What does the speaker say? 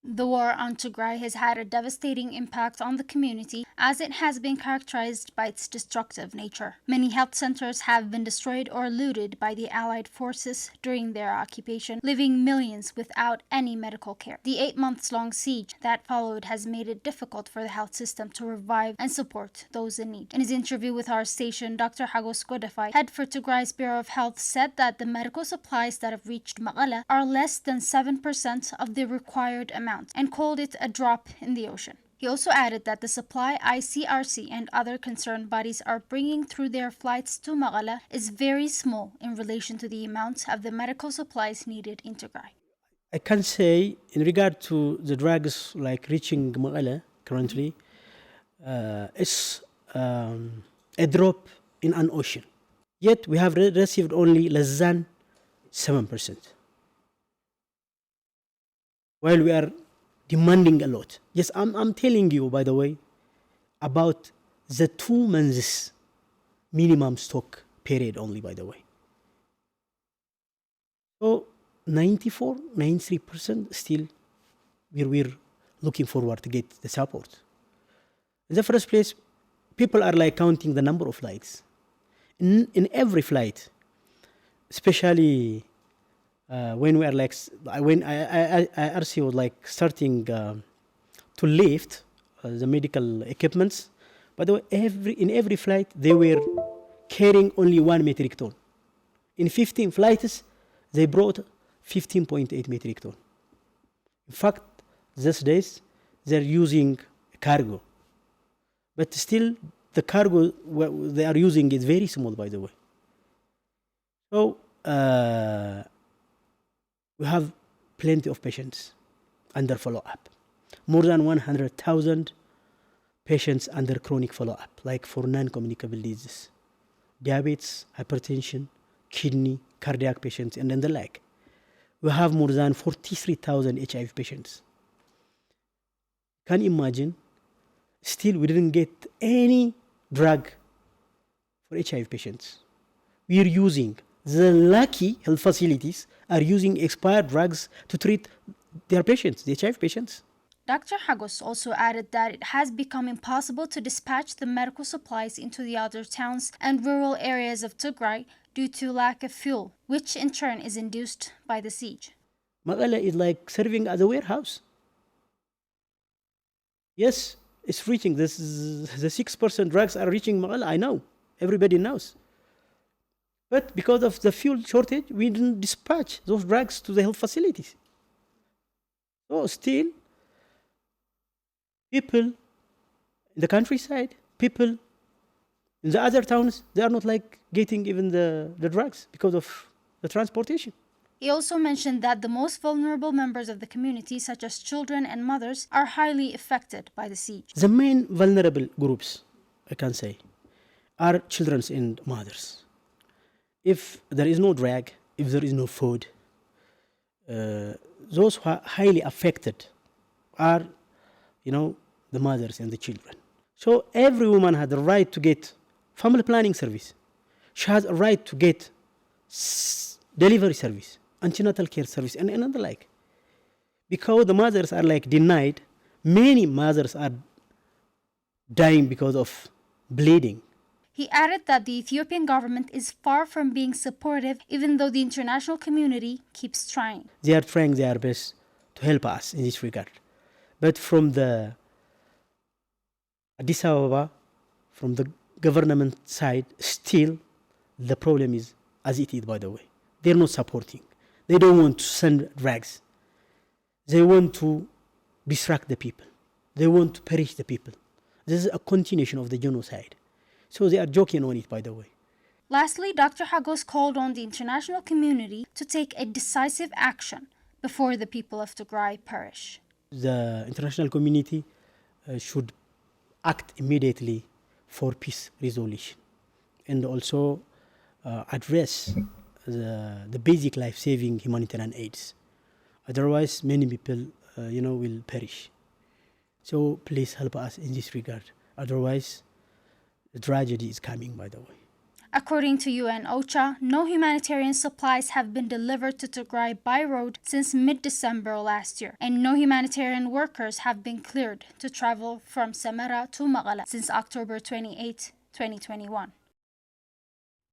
The war on Tigray has had a devastating impact on the community as it has been characterized by its destructive nature. Many health centers have been destroyed or looted by the Allied forces during their occupation, leaving millions without any medical care. The 8 months-long siege that followed has made it difficult for the health system to revive and support those in need. In his interview with our station, Dr. Hagos Godefai, head for Tigray's Bureau of Health, said that the medical supplies that have reached Mekelle are less than 7% of the required amount, and called it a drop in the ocean. He also added that the supply ICRC and other concerned bodies are bringing through their flights to Mekelle is very small in relation to the amount of the medical supplies needed in Tigray. I can say in regard to the drugs like reaching Mekelle currently, it's a drop in an ocean. Yet we have received only less than 7%. While we are demanding a lot. Yes, I'm telling you, by the way, about the 2 months minimum stock period only, by the way. So 93% still we're looking forward to get the support. In the first place, people are like counting the number of flights. In every flight, especially when we are like, when IRC was like starting to lift the medical equipments, by the way, in every flight, they were carrying only 1 metric ton. In 15 flights, they brought 15.8 metric ton. In fact, these days, they're using cargo. But still, the cargo they are using is very small, by the way. So, we have plenty of patients under follow-up. More than 100,000 patients under chronic follow-up, like for non-communicable diseases, diabetes, hypertension, kidney, cardiac patients, and then the like. We have more than 43,000 HIV patients. Can you imagine? Still, we didn't get any drug for HIV patients. We are using the lucky health facilities are using expired drugs to treat their patients, the HIV patients. Dr. Hagos also added that it has become impossible to dispatch the medical supplies into the other towns and rural areas of Tigray due to lack of fuel, which in turn is induced by the siege. Mekelle is like serving as a warehouse. Yes, it's reaching this. The 6% drugs are reaching Mekelle. I know, everybody knows. But because of the fuel shortage, we didn't dispatch those drugs to the health facilities. So still, people in the countryside, people in the other towns, they are not like getting even the drugs because of the transportation. He also mentioned that the most vulnerable members of the community, such as children and mothers, are highly affected by the siege. The main vulnerable groups, I can say, are children and mothers. If there is no drug, if there is no food, those who are highly affected are, the mothers and the children. So every woman has the right to get family planning service. She has a right to get delivery service, antenatal care service, and the like. Because the mothers are like denied, many mothers are dying because of bleeding. He added that the Ethiopian government is far from being supportive, even though the international community keeps trying. They are trying their best to help us in this regard. But from the Addis Ababa, from the government side, still the problem is as it is, by the way. They're not supporting. They don't want to send drugs. They want to distract the people. They want to perish the people. This is a continuation of the genocide. So they are joking on it, by the way. Lastly, Dr. Hagos called on the international community to take a decisive action before the people of Tigray perish. The international community should act immediately for peace resolution and also address the basic life-saving humanitarian aids. Otherwise, many people, will perish. So please help us in this regard. Otherwise, the tragedy is coming, by the way. According to UN OCHA, no humanitarian supplies have been delivered to Tigray by road since mid-December last year, and no humanitarian workers have been cleared to travel from Samara to Magala since October 28, 2021.